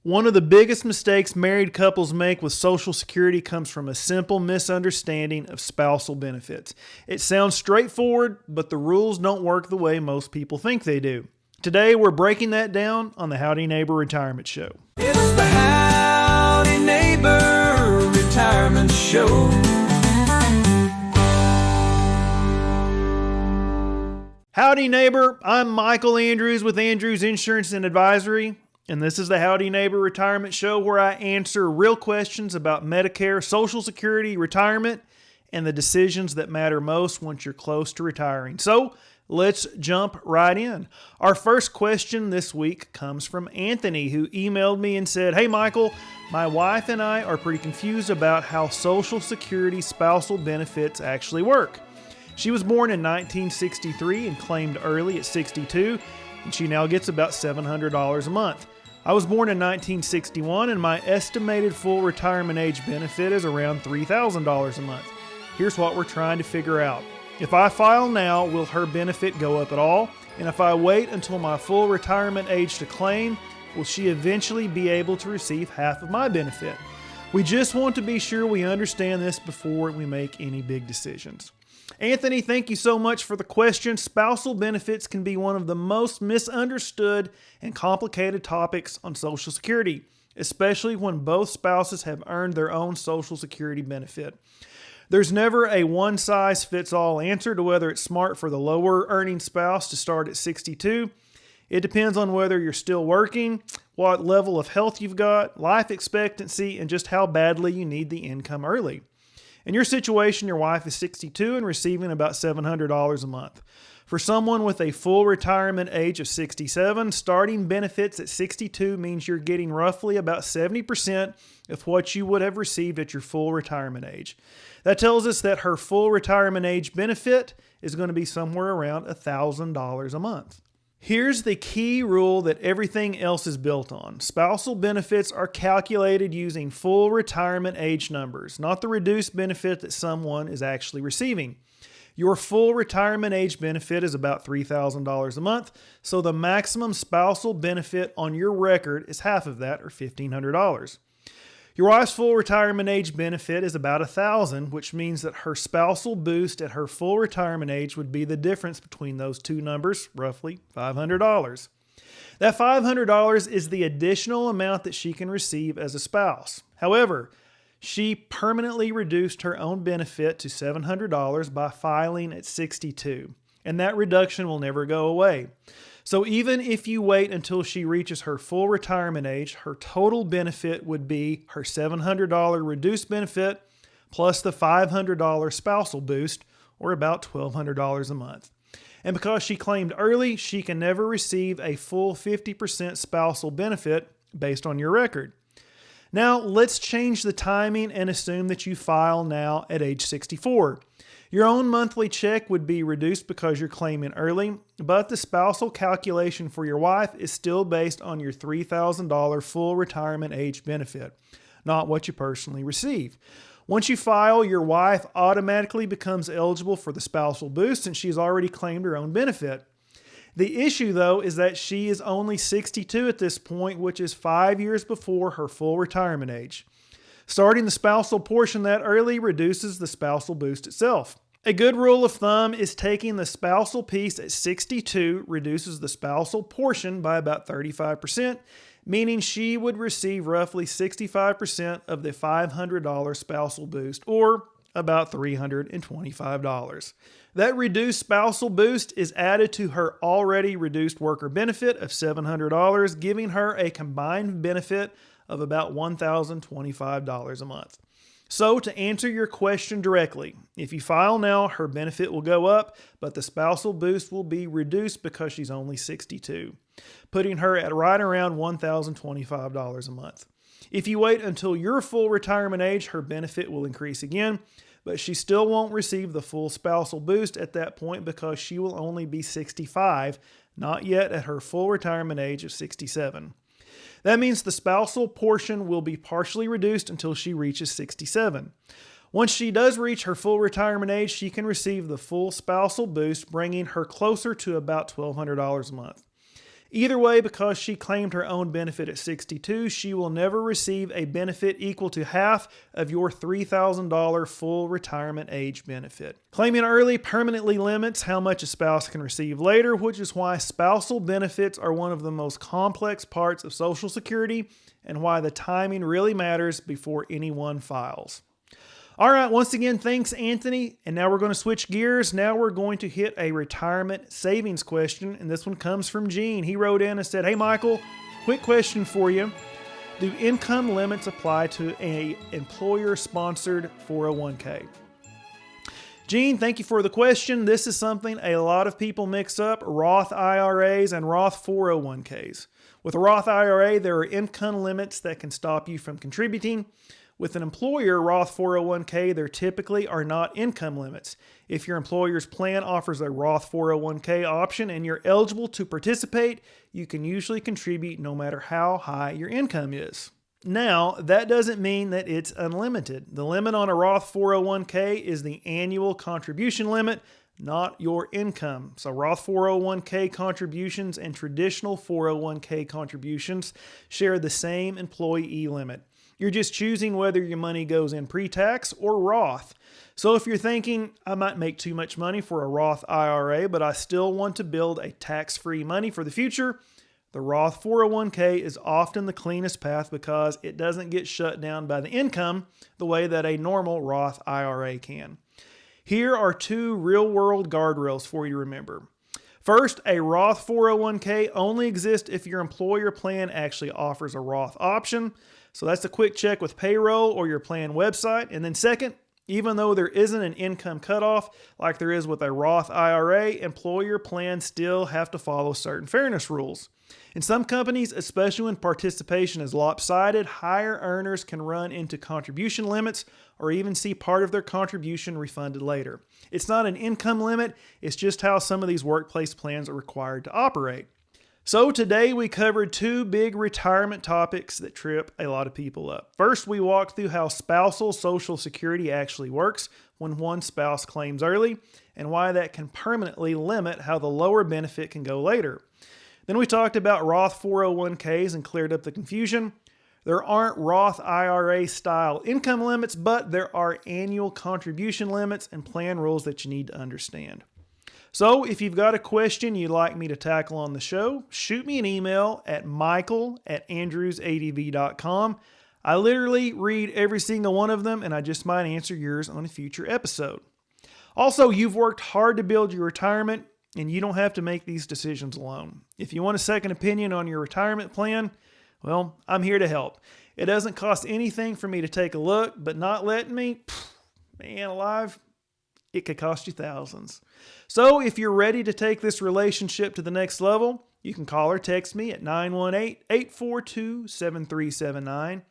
One of the biggest mistakes married couples make with Social Security comes from a simple misunderstanding of spousal benefits. It sounds straightforward, but the rules don't work the way most people think they do. Today, we're breaking that down on the Howdy Neighbor Retirement Show. It's the Howdy Neighbor Retirement Show. Howdy Neighbor, I'm Michael Andrews with Andrews Insurance and Advisory, and this is the Howdy Neighbor Retirement Show where I answer real questions about Medicare, Social Security, retirement, and the decisions that matter most once you're close to retiring. So, let's jump right in. Our first question this week comes from Anthony, who emailed me and said, "Hey Michael, my wife and I are pretty confused about how Social Security spousal benefits actually work. She was born in 1963 and claimed early at 62, and she now gets about $700 a month. I was born in 1961, and my estimated full retirement age benefit is around $3,000 a month. Here's what we're trying to figure out. If I file now, will her benefit go up at all? And if I wait until my full retirement age to claim, will she eventually be able to receive half of my benefit? We just want to be sure we understand this before we make any big decisions." Anthony, thank you so much for the question. Spousal benefits can be one of the most misunderstood and complicated topics on Social Security, especially when both spouses have earned their own Social Security benefit. There's never a one-size-fits-all answer to whether it's smart for the lower-earning spouse to start at 62. It depends on whether you're still working, what level of health you've got, life expectancy, and just how badly you need the income early. In your situation, your wife is 62 and receiving about $700 a month. For someone with a full retirement age of 67, starting benefits at 62 means you're getting roughly about 70% of what you would have received at your full retirement age. That tells us that her full retirement age benefit is going to be somewhere around $1,000 a month. Here's the key rule that everything else is built on. Spousal benefits are calculated using full retirement age numbers, not the reduced benefit that someone is actually receiving. Your full retirement age benefit is about $3,000 a month, so the maximum spousal benefit on your record is half of that, or $1,500. Your wife's full retirement age benefit is about $1,000, which means that her spousal boost at her full retirement age would be the difference between those two numbers, roughly $500. That $500 is the additional amount that she can receive as a spouse. However, she permanently reduced her own benefit to $700 by filing at 62, and that reduction will never go away. So even if you wait until she reaches her full retirement age, her total benefit would be her $700 reduced benefit plus the $500 spousal boost, or about $1,200 a month. And because she claimed early, she can never receive a full 50% spousal benefit based on your record. Now, let's change the timing and assume that you file now at age 64. Your own monthly check would be reduced because you're claiming early, but the spousal calculation for your wife is still based on your $3,000 full retirement age benefit, not what you personally receive. Once you file, your wife automatically becomes eligible for the spousal boost since she's already claimed her own benefit. The issue, though, is that she is only 62 at this point, which is 5 years before her full retirement age. Starting the spousal portion that early reduces the spousal boost itself. A good rule of thumb is taking the spousal piece at 62 reduces the spousal portion by about 35%, meaning she would receive roughly 65% of the $500 spousal boost, or about $325. That reduced spousal boost is added to her already reduced worker benefit of $700, giving her a combined benefit of about $1,025 a month. So to answer your question directly, if you file now, her benefit will go up, but the spousal boost will be reduced because she's only 62, putting her at right around $1,025 a month. If you wait until your full retirement age, her benefit will increase again, but she still won't receive the full spousal boost at that point because she will only be 65, not yet at her full retirement age of 67. That means the spousal portion will be partially reduced until she reaches 67. Once she does reach her full retirement age, she can receive the full spousal boost, bringing her closer to about $1,200 a month. Either way, because she claimed her own benefit at 62, she will never receive a benefit equal to half of your $3,000 full retirement age benefit. Claiming early permanently limits how much a spouse can receive later, which is why spousal benefits are one of the most complex parts of Social Security and why the timing really matters before anyone files. All right, once again, thanks, Anthony. And now we're going to switch gears. Now we're going to hit a retirement savings question. And this one comes from Gene. He wrote in and said, "Hey, Michael, quick question for you. Do income limits apply to an employer-sponsored 401k?" Gene, thank you for the question. This is something a lot of people mix up, Roth IRAs and Roth 401ks. With a Roth IRA, there are income limits that can stop you from contributing. With an employer Roth 401k, there typically are not income limits. If your employer's plan offers a Roth 401k option and you're eligible to participate, you can usually contribute no matter how high your income is. Now, that doesn't mean that it's unlimited. The limit on a Roth 401k is the annual contribution limit, not your income. So Roth 401k contributions and traditional 401k contributions share the same employee limit. You're just choosing whether your money goes in pre-tax or Roth. So if you're thinking, I might make too much money for a Roth IRA, but I still want to build a tax-free money for the future, the Roth 401k is often the cleanest path because it doesn't get shut down by the income the way that a normal Roth IRA can. Here are two real-world guardrails for you to remember. First, a Roth 401k only exists if your employer plan actually offers a Roth option. So that's a quick check with payroll or your plan website. And then second, even though there isn't an income cutoff like there is with a Roth IRA, employer plans still have to follow certain fairness rules. In some companies, especially when participation is lopsided, higher earners can run into contribution limits or even see part of their contribution refunded later. It's not an income limit, it's just how some of these workplace plans are required to operate. So today we covered two big retirement topics that trip a lot of people up. First, we walked through how spousal Social Security actually works when one spouse claims early and why that can permanently limit how the lower benefit can go later. Then we talked about Roth 401ks and cleared up the confusion. There aren't Roth IRA style income limits, but there are annual contribution limits and plan rules that you need to understand. So if you've got a question you'd like me to tackle on the show, shoot me an email at michael@andrewsadv.com. I literally read every single one of them, and I just might answer yours on a future episode. Also, you've worked hard to build your retirement, and you don't have to make these decisions alone. If you want a second opinion on your retirement plan, well, I'm here to help. It doesn't cost anything for me to take a look, but not letting me, man alive, it could cost you thousands. So if you're ready to take this relationship to the next level, you can call or text me at 918-842-7379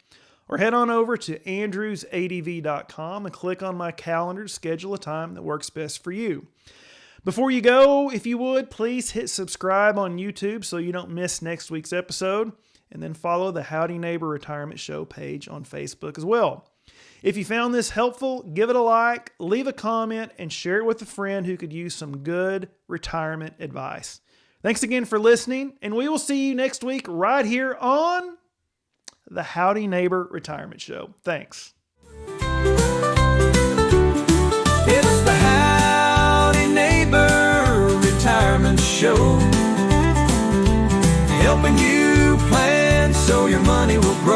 or head on over to andrewsadv.com and click on my calendar to schedule a time that works best for you. Before you go, if you would, please hit subscribe on YouTube so you don't miss next week's episode, and then follow the Howdy Neighbor Retirement Show page on Facebook as well. If you found this helpful, give it a like, leave a comment, and share it with a friend who could use some good retirement advice. Thanks again for listening, and we will see you next week right here on the Howdy Neighbor Retirement Show. Thanks. It's the Howdy Neighbor Retirement Show, helping you plan so your money will grow.